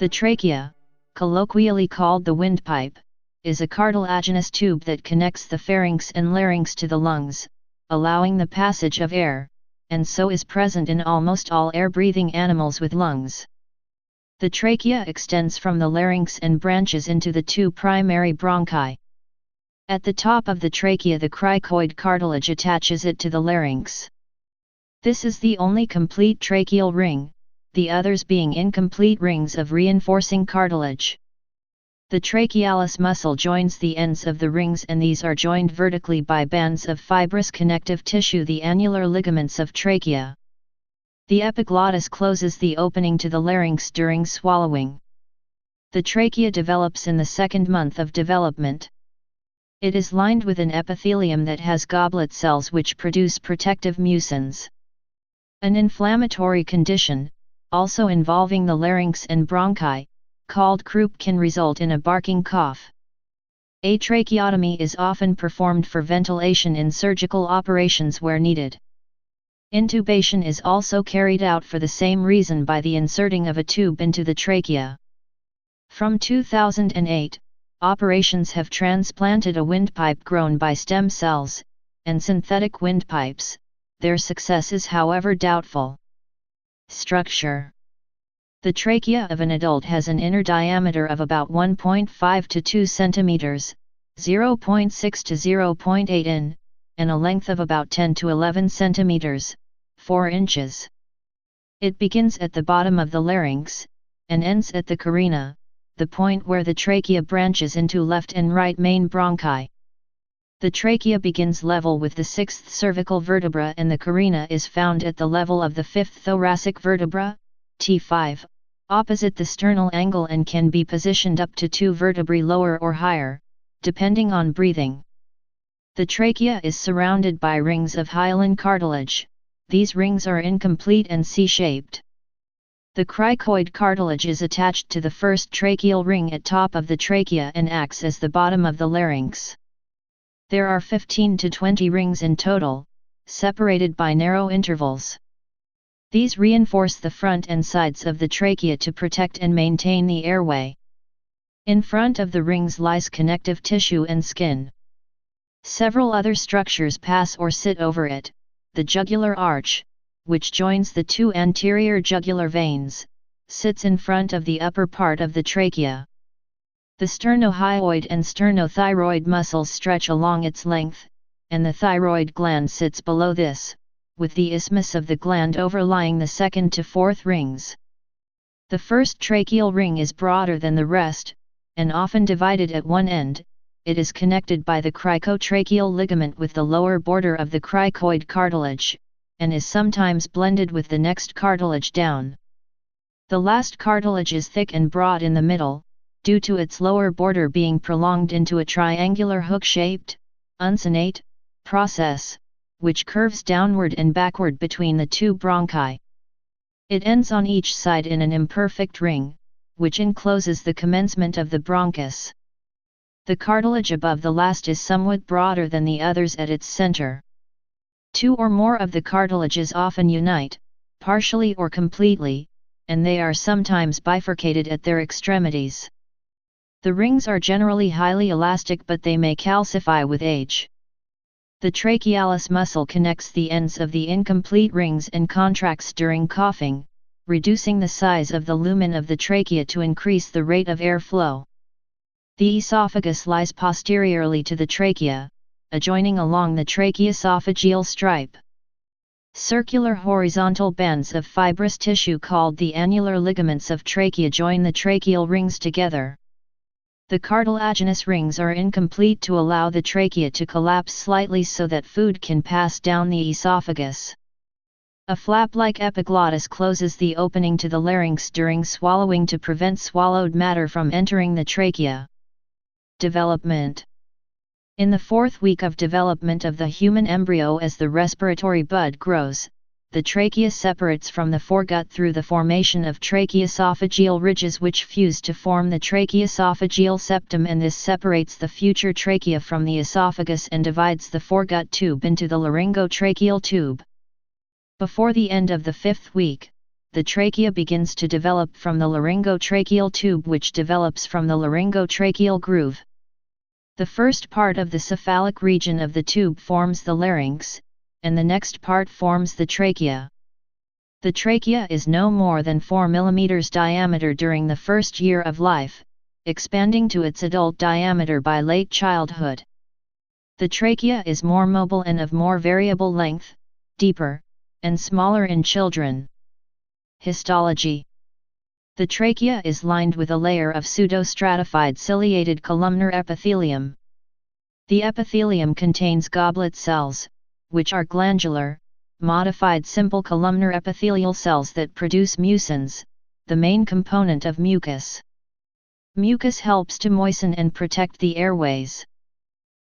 The trachea, colloquially called the windpipe, is a cartilaginous tube that connects the pharynx and larynx to the lungs, allowing the passage of air, and so is present in almost all air-breathing animals with lungs. The trachea extends from the larynx and branches into the two primary bronchi. At the top of the trachea, the cricoid cartilage attaches it to the larynx. This is the only complete tracheal ring, the others being incomplete rings of reinforcing cartilage. The trachealis muscle joins the ends of the rings, and these are joined vertically by bands of fibrous connective tissue, the annular ligaments of trachea. The epiglottis closes the opening to the larynx during swallowing. The trachea develops in the second month of development. It is lined with an epithelium that has goblet cells which produce protective mucins. An inflammatory condition, also involving the larynx and bronchi, called croup, can result in a barking cough. A tracheotomy is often performed for ventilation in surgical operations where needed. Intubation is also carried out for the same reason by the inserting of a tube into the trachea. From 2008, operations have transplanted a windpipe grown by stem cells, and synthetic windpipes. Their success is however doubtful. Structure. The trachea of an adult has an inner diameter of about 1.5 to 2 cm, 0.6 to 0.8 in, and a length of about 10 to 11 cm, 4 inches. It begins at the bottom of the larynx, and ends at the carina, the point where the trachea branches into left and right main bronchi. The trachea begins level with the 6th cervical vertebra, and the carina is found at the level of the 5th thoracic vertebra, T5, opposite the sternal angle, and can be positioned up to 2 vertebrae lower or higher, depending on breathing. The trachea is surrounded by rings of hyaline cartilage. These rings are incomplete and C-shaped. The cricoid cartilage is attached to the first tracheal ring at top of the trachea and acts as the bottom of the larynx. There are 15 to 20 rings in total, separated by narrow intervals. These reinforce the front and sides of the trachea to protect and maintain the airway. In front of the rings lies connective tissue and skin. Several other structures pass or sit over it. The jugular arch, which joins the two anterior jugular veins, sits in front of the upper part of the trachea. The sternohyoid and sternothyroid muscles stretch along its length, and the thyroid gland sits below this, with the isthmus of the gland overlying the second to fourth rings. The first tracheal ring is broader than the rest, and often divided at one end. It is connected by the cricotracheal ligament with the lower border of the cricoid cartilage, and is sometimes blended with the next cartilage down. The last cartilage is thick and broad in the middle, due to its lower border being prolonged into a triangular hook-shaped, uncinate process, which curves downward and backward between the two bronchi. It ends on each side in an imperfect ring, which encloses the commencement of the bronchus. The cartilage above the last is somewhat broader than the others at its center. Two or more of the cartilages often unite, partially or completely, and they are sometimes bifurcated at their extremities. The rings are generally highly elastic, but they may calcify with age. The trachealis muscle connects the ends of the incomplete rings and contracts during coughing, reducing the size of the lumen of the trachea to increase the rate of airflow. The esophagus lies posteriorly to the trachea, adjoining along the tracheoesophageal stripe. Circular horizontal bands of fibrous tissue called the annular ligaments of trachea join the tracheal rings together. The cartilaginous rings are incomplete to allow the trachea to collapse slightly so that food can pass down the esophagus. A flap-like epiglottis closes the opening to the larynx during swallowing to prevent swallowed matter from entering the trachea. Development. In the 4th week of development of the human embryo, as the respiratory bud grows, the trachea separates from the foregut through the formation of tracheoesophageal ridges which fuse to form the tracheoesophageal septum, and this separates the future trachea from the esophagus and divides the foregut tube into the laryngotracheal tube. Before the end of the 5th week, the trachea begins to develop from the laryngotracheal tube, which develops from the laryngotracheal groove. The first part of the cephalic region of the tube forms the larynx, and the next part forms the trachea. The trachea is no more than 4 mm diameter during the first year of life, expanding to its adult diameter by late childhood. The trachea is more mobile and of more variable length, deeper, and smaller in children. Histology. The trachea is lined with a layer of pseudostratified ciliated columnar epithelium. The epithelium contains goblet cells, which are glandular, modified simple columnar epithelial cells that produce mucins, the main component of mucus. Mucus helps to moisten and protect the airways.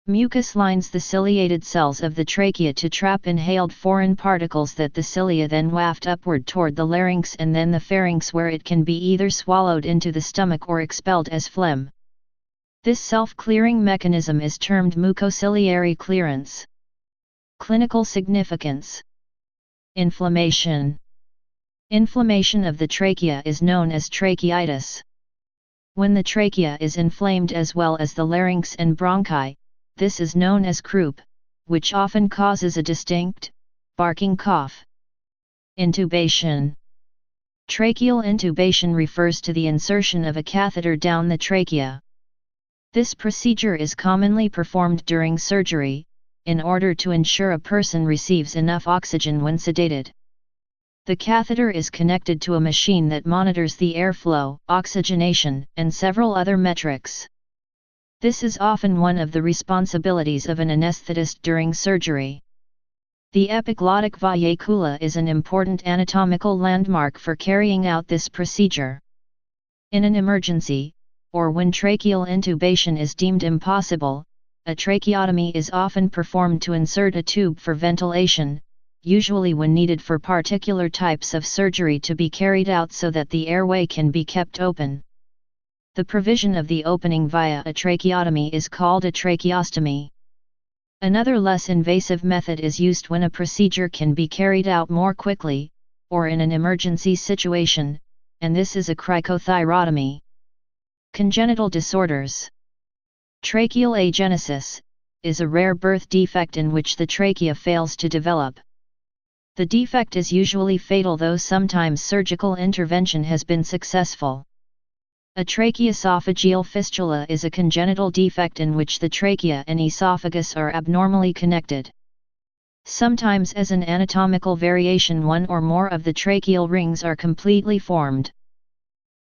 Mucus lines the ciliated cells of the trachea to trap inhaled foreign particles that the cilia then waft upward toward the larynx and then the pharynx, where it can be either swallowed into the stomach or expelled as phlegm. This self-clearing mechanism is termed mucociliary clearance. Clinical significance. Inflammation. Inflammation of the trachea is known as tracheitis. When the trachea is inflamed as well as the larynx and bronchi, this is known as croup, which often causes a distinct, barking cough. Intubation. Tracheal intubation refers to the insertion of a catheter down the trachea. This procedure is commonly performed during surgery, in order to ensure a person receives enough oxygen when sedated. The catheter is connected to a machine that monitors the airflow, oxygenation, and several other metrics. This is often one of the responsibilities of an anesthetist during surgery. The epiglottic vallecula is an important anatomical landmark for carrying out this procedure. In an emergency, or when tracheal intubation is deemed impossible, a tracheotomy is often performed to insert a tube for ventilation, usually when needed for particular types of surgery to be carried out so that the airway can be kept open. The provision of the opening via a tracheotomy is called a tracheostomy. Another less invasive method is used when a procedure can be carried out more quickly, or in an emergency situation, and this is a cricothyrotomy. Congenital disorders. Tracheal agenesis is a rare birth defect in which the trachea fails to develop. The defect is usually fatal, though sometimes surgical intervention has been successful. A tracheoesophageal fistula is a congenital defect in which the trachea and esophagus are abnormally connected. Sometimes, as an anatomical variation, one or more of the tracheal rings are completely formed.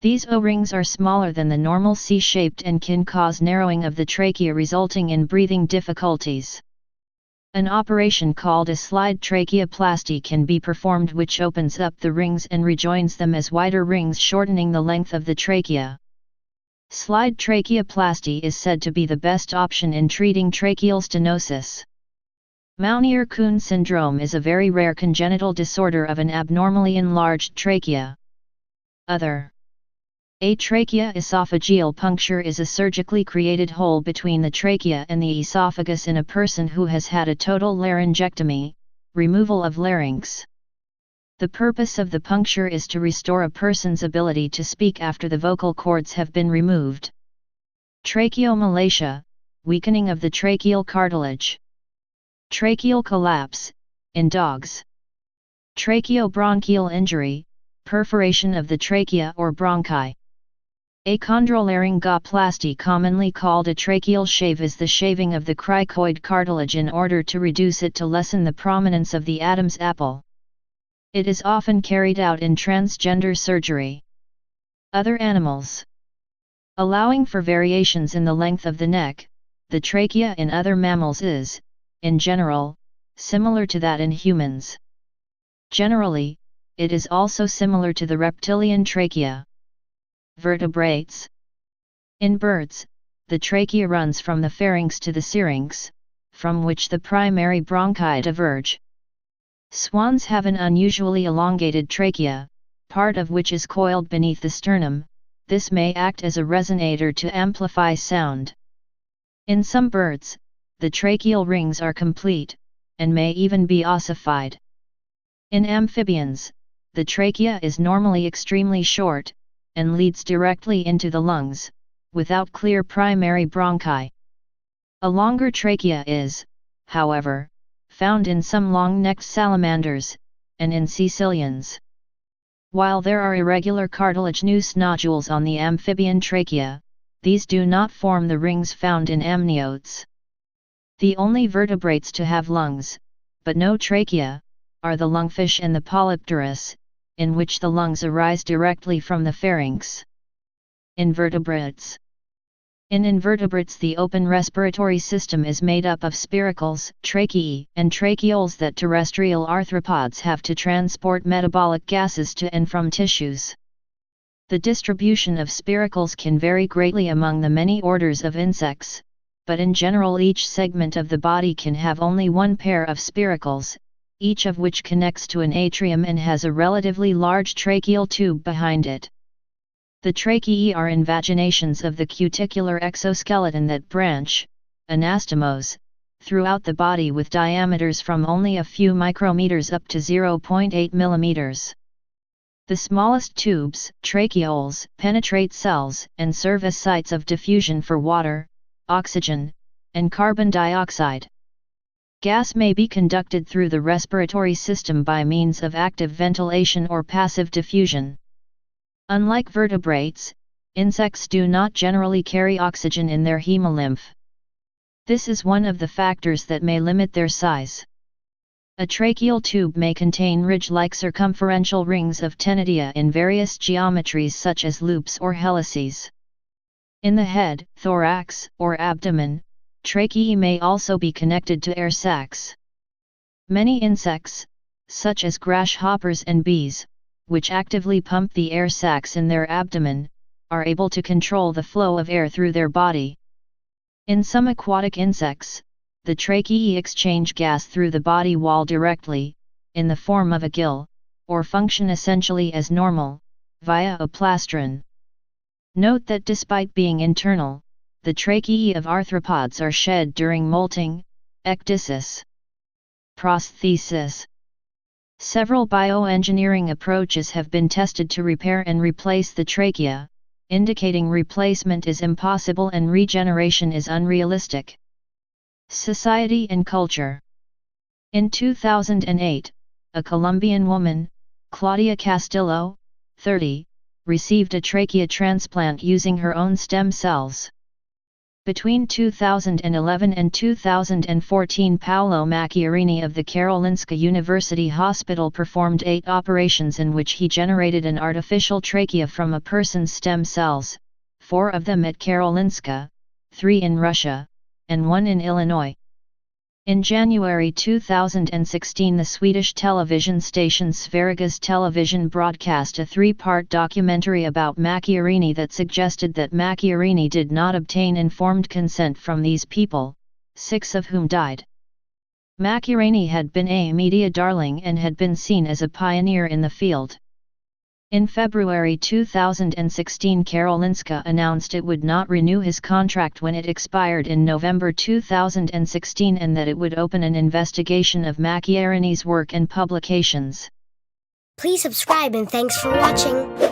These O-rings are smaller than the normal C-shaped and can cause narrowing of the trachea, resulting in breathing difficulties. An operation called a slide tracheoplasty can be performed, which opens up the rings and rejoins them as wider rings, shortening the length of the trachea. Slide tracheoplasty is said to be the best option in treating tracheal stenosis. Mounier-Kuhn syndrome is a very rare congenital disorder of an abnormally enlarged trachea. Other. A tracheoesophageal puncture is a surgically created hole between the trachea and the esophagus in a person who has had a total laryngectomy, removal of larynx. The purpose of the puncture is to restore a person's ability to speak after the vocal cords have been removed. Tracheomalacia, weakening of the tracheal cartilage. Tracheal collapse, in dogs. Tracheobronchial injury, perforation of the trachea or bronchi. Achondrolaryngoplasty, commonly called a tracheal shave, is the shaving of the cricoid cartilage in order to reduce it to lessen the prominence of the Adam's apple. It is often carried out in transgender surgery. Other animals. Allowing for variations in the length of the neck, the trachea in other mammals is, in general, similar to that in humans. Generally, it is also similar to the reptilian trachea. Vertebrates. In birds, the trachea runs from the pharynx to the syrinx, from which the primary bronchi diverge. Swans have an unusually elongated trachea, part of which is coiled beneath the sternum. This may act as a resonator to amplify sound. In some birds, the tracheal rings are complete, and may even be ossified. In amphibians, the trachea is normally extremely short, and leads directly into the lungs, without clear primary bronchi. A longer trachea is, however, found in some long-necked salamanders, and in caecilians. While there are irregular cartilaginous nodules on the amphibian trachea, these do not form the rings found in amniotes. The only vertebrates to have lungs, but no trachea, are the lungfish and the polypterus, in which the lungs arise directly from the pharynx. Invertebrates. In invertebrates, the open respiratory system is made up of spiracles, tracheae, and tracheoles that terrestrial arthropods have to transport metabolic gases to and from tissues. The distribution of spiracles can vary greatly among the many orders of insects, but in general each segment of the body can have only one pair of spiracles, each of which connects to an atrium and has a relatively large tracheal tube behind it. The tracheae are invaginations of the cuticular exoskeleton that branch, anastomose, throughout the body with diameters from only a few micrometers up to 0.8 millimeters. The smallest tubes, tracheoles, penetrate cells and serve as sites of diffusion for water, oxygen, and carbon dioxide. Gas may be conducted through the respiratory system by means of active ventilation or passive diffusion. Unlike vertebrates, insects do not generally carry oxygen in their hemolymph. This is one of the factors that may limit their size. A tracheal tube may contain ridge-like circumferential rings of ctenidia in various geometries such as loops or helices. In the head, thorax, or abdomen, tracheae may also be connected to air sacs. Many insects, such as grasshoppers and bees, which actively pump the air sacs in their abdomen, are able to control the flow of air through their body. In some aquatic insects, the tracheae exchange gas through the body wall directly, in the form of a gill, or function essentially as normal, via a plastron. Note that despite being internal, the tracheae of arthropods are shed during molting, ecdysis. Prosthesis. Several bioengineering approaches have been tested to repair and replace the trachea, indicating replacement is impossible and regeneration is unrealistic. Society and culture. In 2008, a Colombian woman, Claudia Castillo, 30, received a trachea transplant using her own stem cells. Between 2011 and 2014, Paolo Macchiarini of the Karolinska University Hospital performed 8 operations in which he generated an artificial trachea from a person's stem cells, 4 of them at Karolinska, 3 in Russia, and 1 in Illinois. In January 2016, the Swedish television station Sveriges Television broadcast a 3-part documentary about Macchiarini that suggested that Macchiarini did not obtain informed consent from these people, 6 of whom died. Macchiarini had been a media darling and had been seen as a pioneer in the field. In February 2016, Karolinska announced it would not renew his contract when it expired in November 2016 and that it would open an investigation of Macchiarini's work and publications. Please subscribe and thanks for watching.